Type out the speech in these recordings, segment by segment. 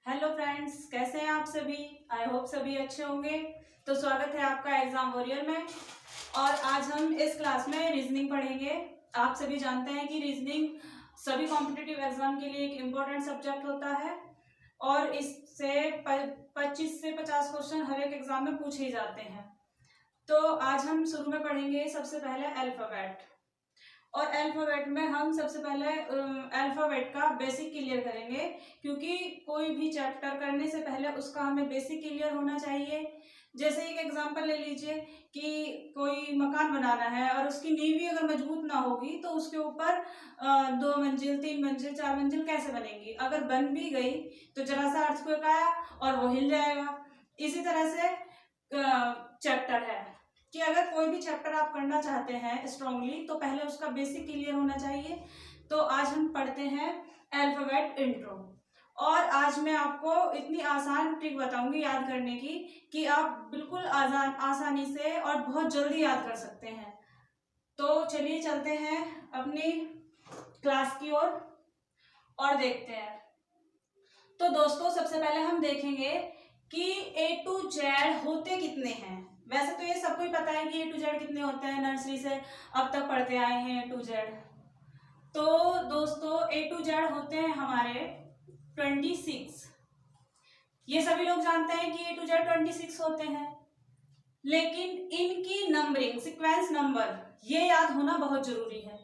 Hello friends, कैसे हैं आप सभी। आई होप सभी अच्छे होंगे। तो स्वागत है आपका एग्जाम वॉरियर में। और आज हम इस क्लास में रीजनिंग पढ़ेंगे। आप सभी जानते हैं कि रीजनिंग सभी कॉम्पिटिटिव एग्जाम के लिए एक इम्पोर्टेंट सब्जेक्ट होता है और इससे 25 से 50 क्वेश्चन हर एक एग्जाम में पूछे ही जाते हैं। तो आज हम शुरू में पढ़ेंगे सबसे पहले अल्फाबेट। और अल्फाबेट में हम सबसे पहले अल्फाबेट का बेसिक क्लियर करेंगे, क्योंकि कोई भी चैप्टर करने से पहले उसका हमें बेसिक क्लियर होना चाहिए। जैसे एक एग्जांपल ले लीजिए कि कोई मकान बनाना है और उसकी नींव ही अगर मजबूत ना होगी तो उसके ऊपर 2 मंजिल 3 मंजिल 4 मंजिल कैसे बनेगी। अगर बन भी गई तो जरा सा अर्थक्वेक आया और वो हिल जाएगा। इसी तरह से चैप्टर है कि अगर कोई भी चैप्टर आप करना चाहते हैं स्ट्रांगली तो पहले उसका बेसिक क्लियर होना चाहिए। तो आज हम पढ़ते हैं अल्फाबेट इंट्रो। और आज मैं आपको इतनी आसान ट्रिक बताऊंगी याद करने की कि आप बिल्कुल आसानी से और बहुत जल्दी याद कर सकते हैं। तो चलिए चलते हैं अपनी क्लास की ओर और देखते हैं। तो दोस्तों सबसे पहले हम देखेंगे कि A to Z होते कितने हैं। वैसे तो ये सबको ही पता है कि A to Z कितने होते हैं, नर्सरी से अब तक पढ़ते आए हैं A to Z। तो दोस्तों A to Z होते हैं हमारे 26। ये सभी लोग जानते हैं कि A to Z 26 होते हैं, लेकिन इनकी नंबरिंग सीक्वेंस नंबर ये याद होना बहुत जरूरी है।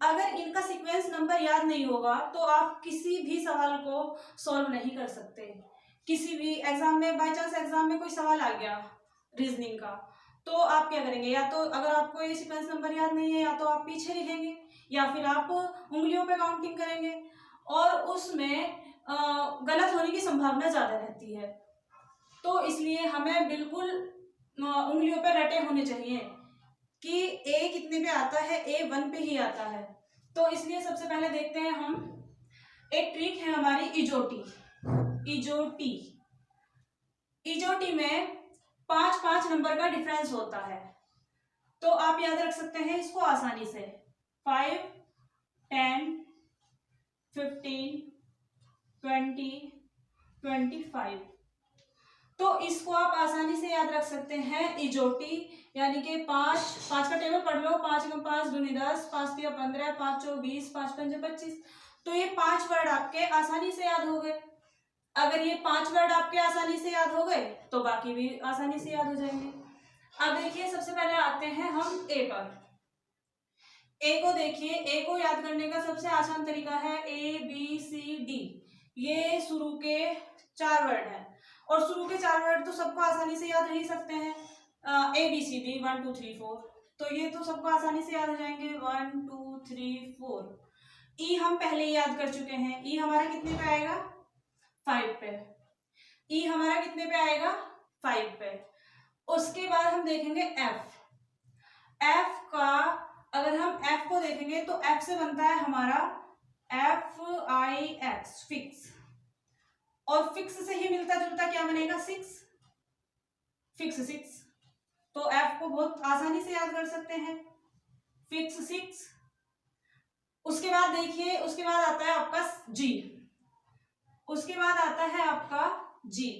अगर इनका सीक्वेंस नंबर याद नहीं होगा तो आप किसी भी सवाल को सॉल्व नहीं कर सकते। किसी भी एग्जाम में बाय चांस एग्जाम में कोई सवाल आ गया रीजनिंग का, तो आप क्या करेंगे, या तो अगर आपको ये सीक्वेंस नंबर याद नहीं है या तो आप पीछे लिखेंगे या फिर आप उंगलियों पे काउंटिंग करेंगे और उसमें गलत होने की संभावना ज्यादा रहती है। तो इसलिए हमें बिल्कुल उंगलियों पे रटे होने चाहिए कि A कितने पे आता है, A 1 पे ही आता है। तो इसलिए सबसे पहले देखते हैं हम, एक ट्रिक है हमारी इजोटी। इजोटी में 5-5 नंबर का डिफरेंस होता है। तो आप याद रख सकते हैं इसको आसानी से 5, 10, 15, 20, 25। तो इसको आप आसानी से याद रख सकते हैं इजोटी, यानी कि 5 का टेबल पढ़ लो। 5 में 5 दूनी 10, 5 तिया 15, 5 चौ 20, 5 पंजे 25। तो ये 5 वर्ड आपके आसानी से याद हो गए। अगर ये 5 वर्ड आपके आसानी से याद हो गए तो बाकी भी आसानी से याद हो जाएंगे। अब देखिए सबसे पहले आते हैं हम ए पर। ए को देखिए, ए को याद करने का सबसे आसान तरीका है ABCD। ये शुरू के 4 वर्ड है और शुरू के 4 वर्ड तो सबको आसानी से याद ही सकते हैं। ABCD 1 2 3 4, तो ये तो सबको आसानी से याद हो जाएंगे 1 2 3 4। ई हम पहले ही याद कर चुके हैं। ई हमारा कितने पे आएगा, 5 पे। ई हमारा कितने पे आएगा, 5 पे। उसके बाद हम देखेंगे एफ। एफ का अगर हम एफ को देखेंगे तो एफ से बनता है हमारा FIX, फिक्स। और फिक्स से ही मिलता जुलता क्या बनेगा, 6, फिक्स 6। तो एफ को बहुत आसानी से याद कर सकते हैं, फिक्स 6। उसके बाद देखिए, उसके बाद आता है आपका जी। उसके बाद आता है आपका जी।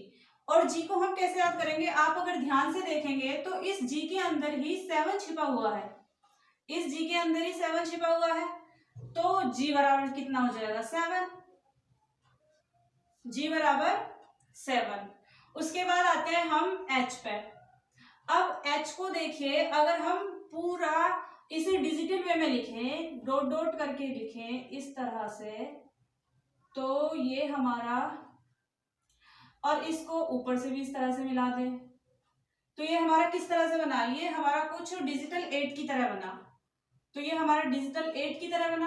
और जी को हम कैसे याद करेंगे, आप अगर ध्यान से देखेंगे तो इस जी के अंदर ही 7 छिपा हुआ है। इस जी के अंदर ही 7 छिपा हुआ है। तो जी बराबर कितना हो जाएगा, 7। जी बराबर 7। उसके बाद आते हैं हम एच पे। अब एच को देखिए, अगर हम पूरा इसे डिजिटल वे में लिखें, डॉट डॉट करके लिखें इस तरह से, तो ये हमारा, और इसको ऊपर से भी इस तरह से मिला दें तो ये हमारा किस तरह से बना, ये हमारा कुछ डिजिटल 8 की तरह बना। तो ये हमारा डिजिटल 8 की तरह बना।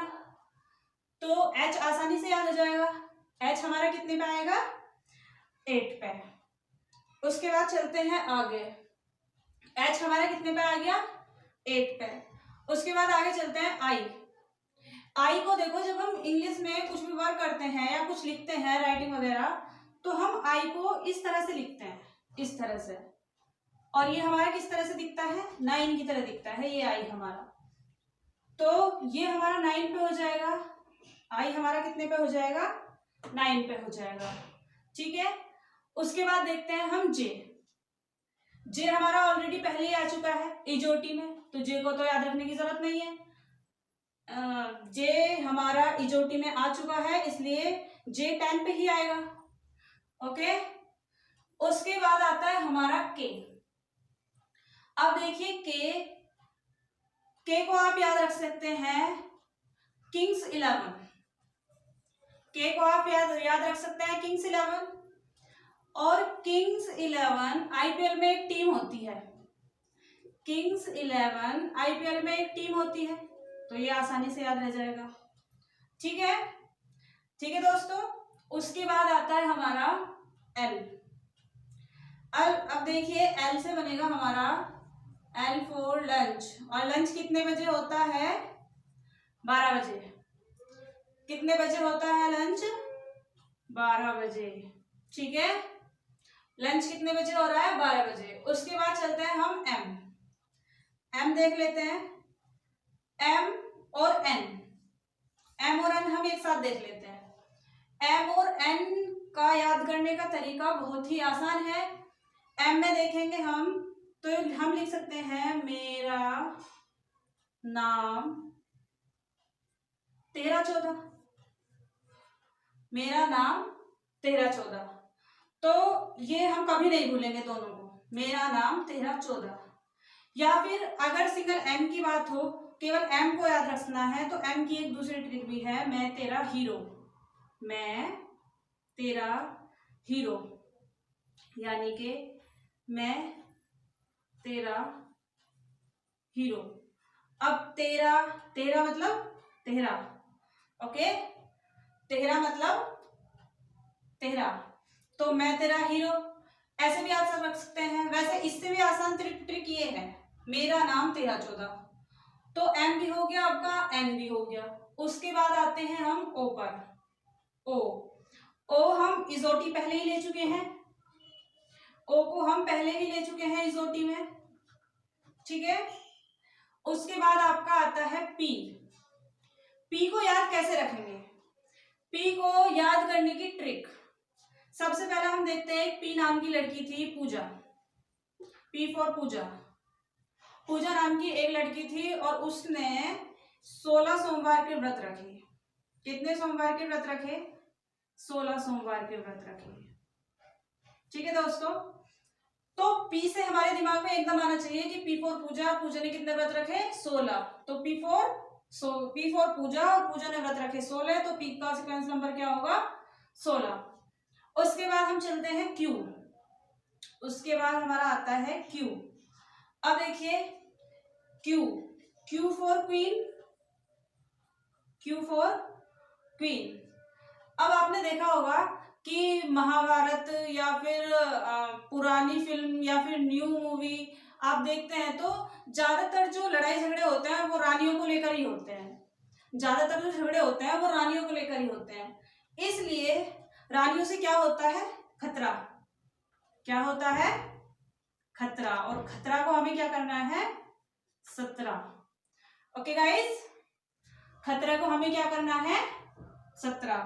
तो एच आसानी से याद हो जाएगा। एच हमारा कितने पे आएगा, 8 पे। उसके बाद चलते हैं आगे। एच हमारा कितने पे आ गया, 8 पे। उसके बाद आगे चलते हैं आई। आई को देखो, जब हम इंग्लिश में कुछ भी वर्क करते हैं या कुछ लिखते हैं राइटिंग वगैरह, तो हम आई को इस तरह से लिखते हैं, इस तरह से। और ये हमारा किस तरह से दिखता है, 9 की तरह दिखता है ये आई हमारा। तो ये हमारा 9 पे हो जाएगा। आई हमारा कितने पे हो जाएगा, 9 पे हो जाएगा। ठीक है। उसके बाद देखते हैं हम जे। जे हमारा ऑलरेडी पहले ही आ चुका है इजोटी में, तो जे को तो याद रखने की जरूरत नहीं है। जे हमारा इजोटी में आ चुका है, इसलिए जे 10 पे ही आएगा। ओके। उसके बाद आता है हमारा के। अब देखिए के को आप याद रख सकते हैं किंग्स 11। के को आप याद रख सकते हैं किंग्स 11। और किंग्स 11 आईपीएल में एक टीम होती है। किंग्स 11 आईपीएल में एक टीम होती है, तो ये आसानी से याद रह जाएगा। ठीक है, ठीक है दोस्तों। उसके बाद आता है हमारा एल। अब देखिए एल से बनेगा हमारा एल फॉर लंच। और लंच कितने बजे होता है? 12 बजे। कितने बजे होता है लंच? 12 बजे। ठीक है, लंच कितने बजे हो रहा है? 12 बजे। उसके बाद चलते हैं हम एम। एम देख लेते हैं, एम और एन। एम और एन हम एक साथ देख लेते हैं। एम और एन का याद करने का तरीका बहुत ही आसान है। एम में देखेंगे हम, तो हम लिख सकते हैं मेरा नाम 13-14। मेरा नाम 13-14, तो ये हम कभी नहीं भूलेंगे दोनों को, मेरा नाम 13-14। या फिर अगर सिंगल एम की बात हो, केवल एम को याद रखना है, तो एम की एक दूसरी ट्रिक भी है, मैं तेरा हीरो। मैं तेरा हीरो, यानी कि मैं तेरा हीरो। अब तेरा मतलब तेरा। ओके, तेरा मतलब तेरा, तो मैं तेरा हीरो। ऐसे भी आप सब रख सकते हैं। वैसे इससे भी आसान ट्रिक ये है, मेरा नाम 13-14। तो एम भी हो गया आपका, एन भी हो गया। उसके बाद आते हैं हम ओ पर। ओ हम इजोटी पहले ही ले चुके हैं। ओ को हम पहले ही ले चुके हैं इजोटी में। ठीक है। उसके बाद आपका आता है पी। पी को याद कैसे रखेंगे? पी को याद करने की ट्रिक, सबसे पहले हम देखते हैं, एक पी नाम की लड़की थी, पूजा। पी फॉर पूजा। पूजा नाम की एक लड़की थी और उसने 16 सोमवार के व्रत रखे। कितने सोमवार के व्रत रखे? 16 सोमवार के व्रत रखे। ठीक है दोस्तों, तो पी से हमारे दिमाग में एकदम आना चाहिए कि पी फॉर पूजा। पूजा ने कितने व्रत रखे? 16। तो पी फॉर पूजा, और पूजा ने व्रत रखे 16, तो पी का सीक्वेंस नंबर क्या होगा? 16। उसके बाद हम चलते हैं क्यू। उसके बाद हमारा आता है क्यू। अब देखिए Q for queen. Q for queen. अब आपने देखा होगा कि महाभारत या फिर पुरानी फिल्म या फिर न्यू मूवी आप देखते हैं, तो ज्यादातर जो लड़ाई झगड़े होते हैं वो रानियों को लेकर ही होते हैं। ज्यादातर जो झगड़े होते हैं वो रानियों को लेकर ही होते हैं। इसलिए रानियों से क्या होता है? खतरा। क्या होता है? खतरा। और खतरा को हमें क्या करना है? 17। ओके गाइस, खतरा को हमें क्या करना है? 17।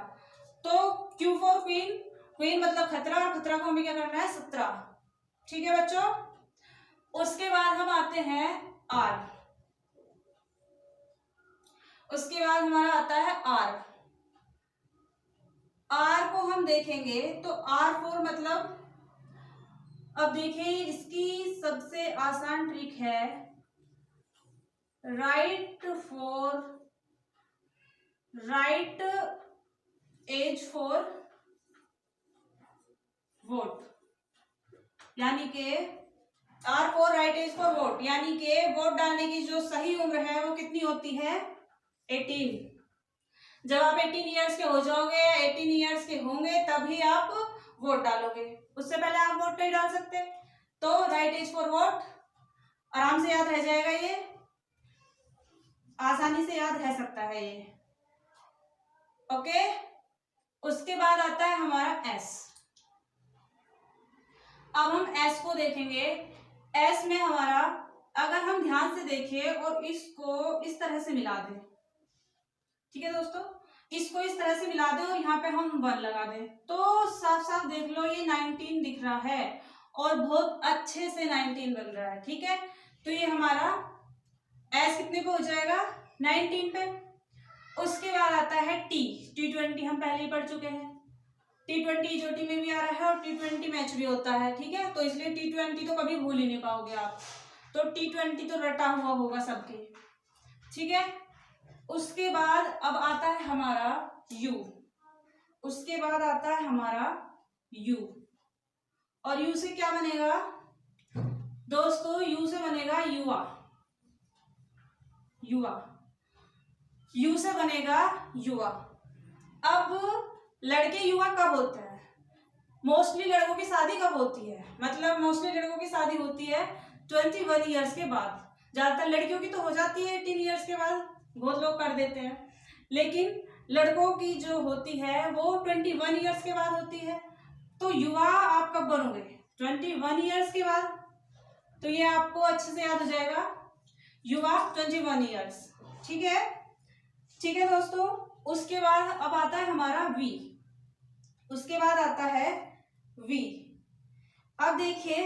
तो क्यू फॉर क्वीन, क्वीन मतलब खतरा, और खतरा को हमें क्या करना है? 17। ठीक है बच्चों। उसके बाद हम आते हैं आर। उसके बाद हमारा आता है आर। आर को हम देखेंगे तो आर फॉर मतलब, अब देखिए इसकी सबसे आसान ट्रिक है, राइट एज फॉर वोट। यानी कि R for right as for vote, यानी कि वोट डालने की जो सही उम्र है वो कितनी होती है? 18। जब आप 18 ईयर्स के हो जाओगे, 18 ईयर्स के होंगे, तभी आप वोट डालोगे। उससे पहले आप वोट नहीं डाल सकते। तो राइट एज फॉर वोट आराम से याद रह जाएगा, ये आसानी से याद रह सकता है ये। ओके। उसके बाद आता है हमारा एस। अब हम एस को देखेंगे। एस में हमारा, अगर हम ध्यान से देखें और इसको इस तरह से मिला दें, ठीक है दोस्तों, इसको इस तरह से मिला दें और यहाँ पे हम 1 लगा दें, तो साफ साफ देख लो ये 19 दिख रहा है और बहुत अच्छे से 19 बन रहा है। ठीक है, तो ये हमारा एस कितने पे हो जाएगा, 19 पे। उसके बाद आता है T20, हम पहले ही पढ़ चुके हैं। T20 जोटी में भी आ रहा है और T20 मैच भी होता है। ठीक है, तो इसलिए T20 तो कभी भूल ही नहीं पाओगे आप, तो T20 तो रटा हुआ होगा सबके। ठीक है, उसके बाद अब आता है हमारा U, उसके बाद आता है हमारा U, और U से क्या बनेगा दोस्तों, U से बनेगा युवा, युवा, U से बनेगा युवा। अब लड़के युवा कब होते हैं, मोस्टली लड़कों की शादी कब होती है, मतलब मोस्टली लड़कों की शादी होती है 21 ईयर्स के बाद। ज्यादातर लड़कियों की तो हो जाती है 18 ईयर्स के बाद, बहुत लोग कर देते हैं, लेकिन लड़कों की जो होती है वो 21 ईयर्स के बाद होती है। तो युवा आप कब बनोगे, 21 ईयर्स के बाद, तो ये आपको अच्छे से याद हो जाएगा, युवा 21 ईयर्स। ठीक है, ठीक है दोस्तों। उसके बाद अब आता है हमारा V, उसके बाद आता है V। अब देखिए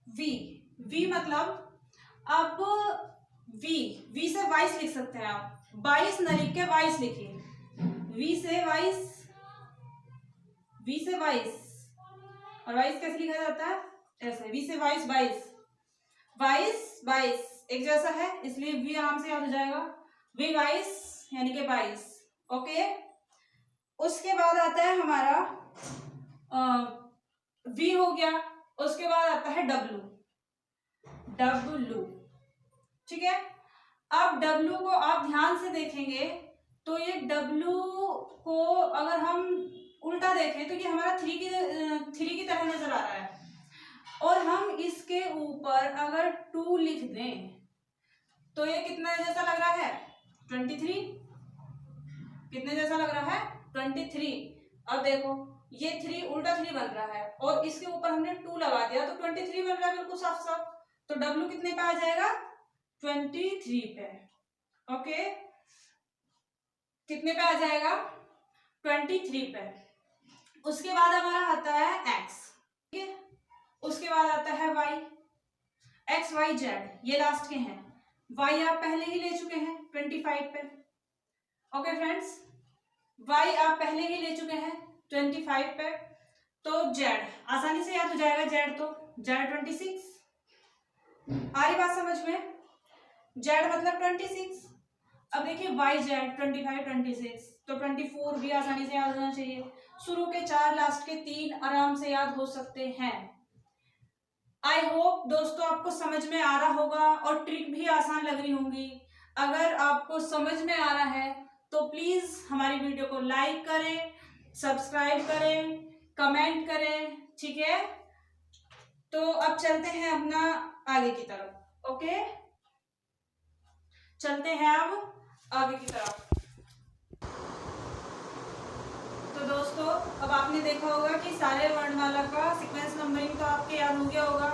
V मतलब, अब V से 22 लिख सकते हैं आप, 22 न लिख के 22 लिखिए, V से 22, और 22 कैसे लिखा जाता है, ऐसे, V से 22, 22 एक जैसा है, इसलिए V आराम से याद हो जाएगा, V 22 यानी कि 22। ओके, उसके बाद आता है हमारा V हो गया, उसके बाद आता है W। ठीक है, अब W को आप ध्यान से देखेंगे तो ये W को अगर हम उल्टा देखें तो ये हमारा 3 की तरह नजर आ रहा है, और हम इसके ऊपर अगर 2 लिख दें तो ये कितना जैसा लग रहा है, 23। कितने जैसा लग रहा है, 23। अब देखो ये 3 उल्टा 3 बन रहा है और इसके ऊपर हमने 2 लगा दिया तो 23 बन रहा है बिल्कुल साफ साफ। तो W कितने पे आ जाएगा, 23 पे। ओके, कितने पे आ जाएगा, 23 पे। उसके बाद हमारा आता है X, ठीक है, उसके बाद आता है Y, X Y Z ये लास्ट के हैं, Y आप पहले ही ले चुके हैं 25 पे। ओके फ्रेंड्स, Y आप पहले ही ले चुके हैं 25 पे, तो Z आसानी से याद हो जाएगा, Z तो Z 26। आ रही बात समझ में, Z मतलब 26। अब देखिए YZ 25 26, तो 24 भी आसानी से याद होना चाहिए। शुरू के 4 लास्ट के 3 आराम से याद हो सकते हैं। आई होप दोस्तों आपको समझ में आ रहा होगा और ट्रिक भी आसान लग रही होंगी। अगर आपको समझ में आ रहा है तो प्लीज हमारी वीडियो को लाइक करें, सब्सक्राइब करें, कमेंट करें। ठीक है, तो अब चलते हैं अपना आगे की तरफ। ओके, चलते हैं अब आगे की तरफ। तो दोस्तों अब आपने देखा होगा कि सारे वर्णमाला का सीक्वेंस नंबरिंग तो आपके याद हो गया होगा।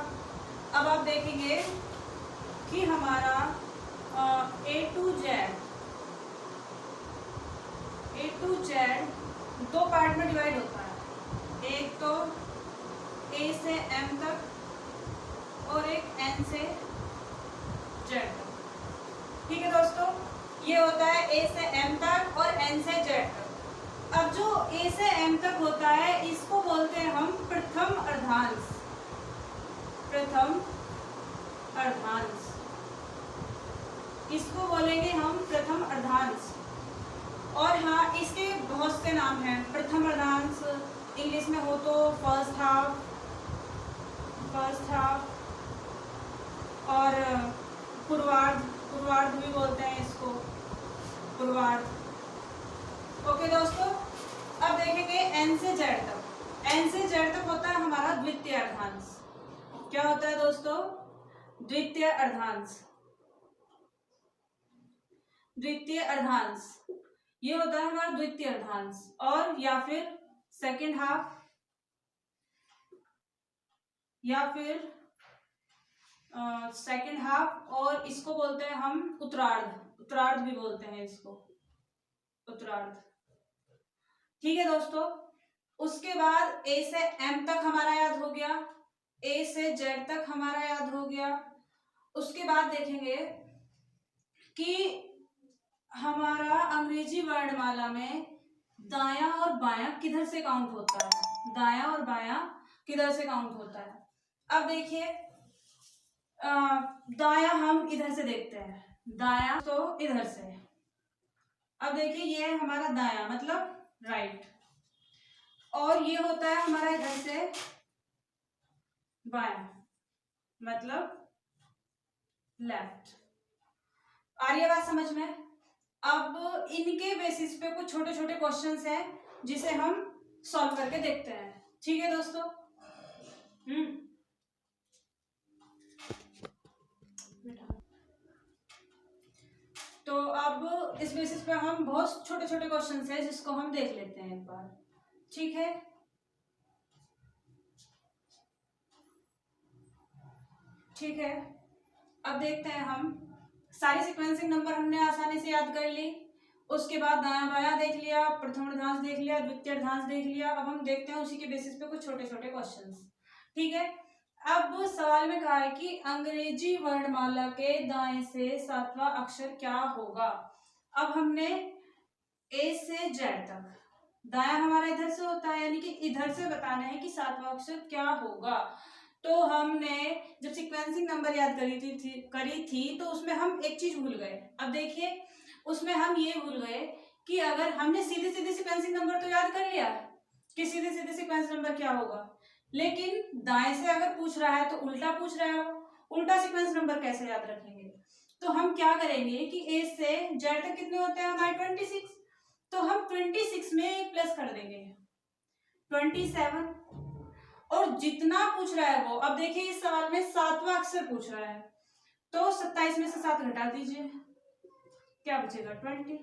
अब आप देखेंगे कि हमारा A to Z 2 पार्ट में डिवाइड होता है, एक तो A से M तक और एक N से Z तक। ठीक है दोस्तों, ये होता है A से M तक और N से Z तक। अब जो A से M तक होता है इसको बोलते हैं हम प्रथम अर्धांश, इसको बोलेंगे हम प्रथम अर्धांश। और हाँ, इसके बहुत से नाम हैं। प्रथम अर्धांश इंग्लिश में हो तो फर्स्ट हाफ, और पूर्वार्ध भी बोलते हैं इसको, पूर्वार्ध। ओके दोस्तों, अब देखेंगे N से Z तक। N से Z तक होता है हमारा द्वितीय अर्धांश। क्या होता है दोस्तों, द्वितीय अर्धांश। द्वितीय अर्धांश ये होता है हमारा द्वितीय अर्धांश, और या फिर सेकंड हाफ, या फिर सेकंड हाफ, और इसको बोलते हैं हम उत्तरार्ध भी बोलते हैं इसको, उत्तरार्ध। ठीक है दोस्तों। उसके बाद ए से एम तक हमारा याद हो गया, ए से जेड तक हमारा याद हो गया। उसके बाद देखेंगे कि हमारा अंग्रेजी वर्णमाला में दायां और बायां किधर से काउंट होता है, दायां और बायां किधर से काउंट होता है। अब देखिए दायां हम इधर से देखते हैं, दायां तो इधर से। अब देखिए ये है हमारा दायां मतलब राइट, और ये होता है हमारा इधर से बायां मतलब लेफ्ट। आ रही है बात समझ में? अब इनके बेसिस पे कुछ छोटे छोटे क्वेश्चंस हैं जिसे हम सॉल्व करके देखते हैं। ठीक है दोस्तों। तो अब इस बेसिस पे हम बहुत छोटे छोटे क्वेश्चंस हैं जिसको हम देख लेते हैं एक बार। ठीक है, ठीक है। अब देखते हैं हम सारी सीक्वेंसिंग नंबर हमने आसानी से याद कर ली। उसके बाद दायां बायां देख लिया, प्रथम अर्धांश देख लिया, द्वितीय अर्धांश देख लिया। अब हम देखते हैं उसी के बेसिस पे कुछ छोटे छोटे क्वेश्चंस। ठीक है, अब सवाल में कहा है कि अंग्रेजी वर्णमाला के दाएं से सातवां अक्षर क्या होगा। अब हमने ए से जेड तक, दायां हमारा इधर से होता है, यानी कि इधर से बताना है कि सातवां अक्षर क्या होगा। तो हमने जब सीक्वेंसिंग नंबर याद करी थी तो उसमें हम एक चीज भूल गए। अब देखिए उसमें हम ये भूल गए कि अगर हमने सीधे सीधे सीक्वेंसिंग नंबर तो याद कर लिया कि सीधे सीधे सीक्वेंस नंबर क्या होगा, लेकिन दाएं से अगर पूछ रहा है तो उल्टा पूछ रहा है, उल्टा सीक्वेंस नंबर कैसे याद रखेंगे। तो हम क्या करेंगे कि ए से जेड तक कितने होते हैं हमारे 26, तो हम 26 में एक प्लस कर देंगे 27, और जितना पूछ रहा है वो। अब देखिए इस सवाल में सातवां अक्षर पूछ रहा है, तो 27 में से 7 घटा दीजिए, क्या बचेगा 20।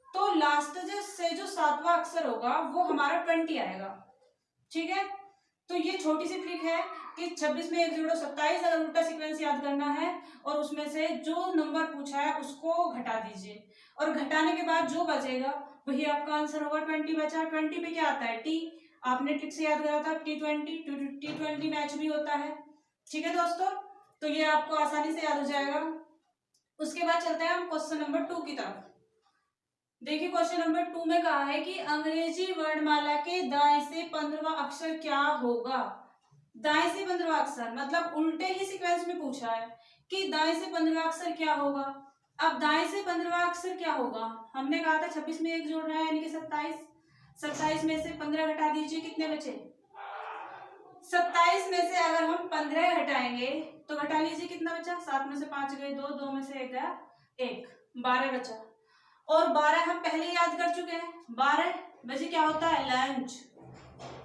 तो लास्ट से जो सातवां अक्षर होगा वो हमारा 20 आएगा। ठीक है, तो ये छोटी सी ट्रिक है कि 26 में 1 जोड़ो 27, अगर उल्टा सीक्वेंस याद करना है और उसमें से जो नंबर पूछा है उसको घटा दीजिए, और घटाने के बाद जो बचेगा वही आपका आंसर होगा। 20 बचा, 20 पे क्या आता है टी, आपने ट्रिक से याद करा था T20 मैच भी होता है। ठीक है दोस्तों, तो ये आपको आसानी से याद हो जाएगा। उसके बाद चलते हैं हम क्वेश्चन नंबर 2 की तरफ। देखिए क्वेश्चन नंबर 2 में कहा है कि अंग्रेजी वर्णमाला के दाएं से 15वां अक्षर क्या होगा। दाएं से 15वां अक्षर मतलब उल्टे ही सीक्वेंस में पूछा है कि दाएं से 15वां अक्षर क्या होगा। अब दाएं से 15वां अक्षर क्या होगा, हमने कहा था 26 में 1 जोड़ना है यानी कि 27। 27 में से 15 घटा दीजिए, कितने बचे 27 में से अगर हम 15 घटाएंगे तो घटा लीजिए कितना बचा, 7 में से 5 गए 2, 2 में से 1 गया 1, 12 बचा। और 12 हम पहले याद कर चुके हैं, 12 बजे क्या होता है लंच,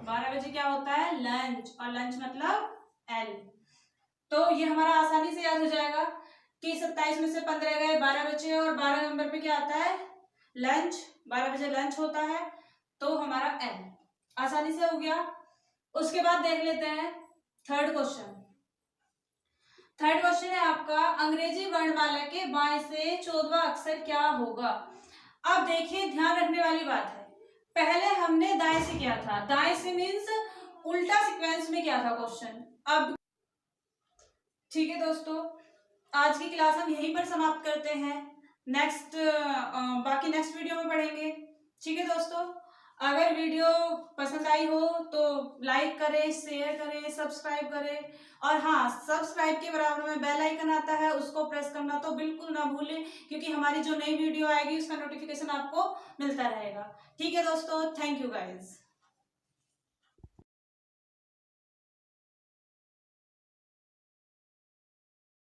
12 बजे क्या होता है लंच, और लंच मतलब एल। तो ये हमारा आसानी से याद हो जाएगा कि 27 में से 15 गए 12 बचे, और 12 नंबर पे क्या आता है लंच, 12 बजे लंच होता है, तो हमारा एल आसानी से हो गया। उसके बाद देख लेते हैं थर्ड क्वेश्चन। थर्ड क्वेश्चन है आपका अंग्रेजी वर्णमाला के बाएं से 14वां अक्षर क्या होगा। अब देखिए ध्यान रखने वाली बात है, पहले हमने दाएं से किया था, दाएं से मीन्स उल्टा सीक्वेंस में किया था क्वेश्चन। अब ठीक है दोस्तों, आज की क्लास हम यहीं पर समाप्त करते हैं, बाकी नेक्स्ट वीडियो में पढ़ेंगे। ठीक है दोस्तों, अगर वीडियो पसंद आई हो तो लाइक करें, शेयर करें, सब्सक्राइब करें, और हाँ सब्सक्राइब के बराबर में बेल आइकन आता है उसको प्रेस करना तो बिल्कुल ना भूलें, क्योंकि हमारी जो नई वीडियो आएगी उसका नोटिफिकेशन आपको मिलता रहेगा। ठीक है दोस्तों, थैंक यू गाइज।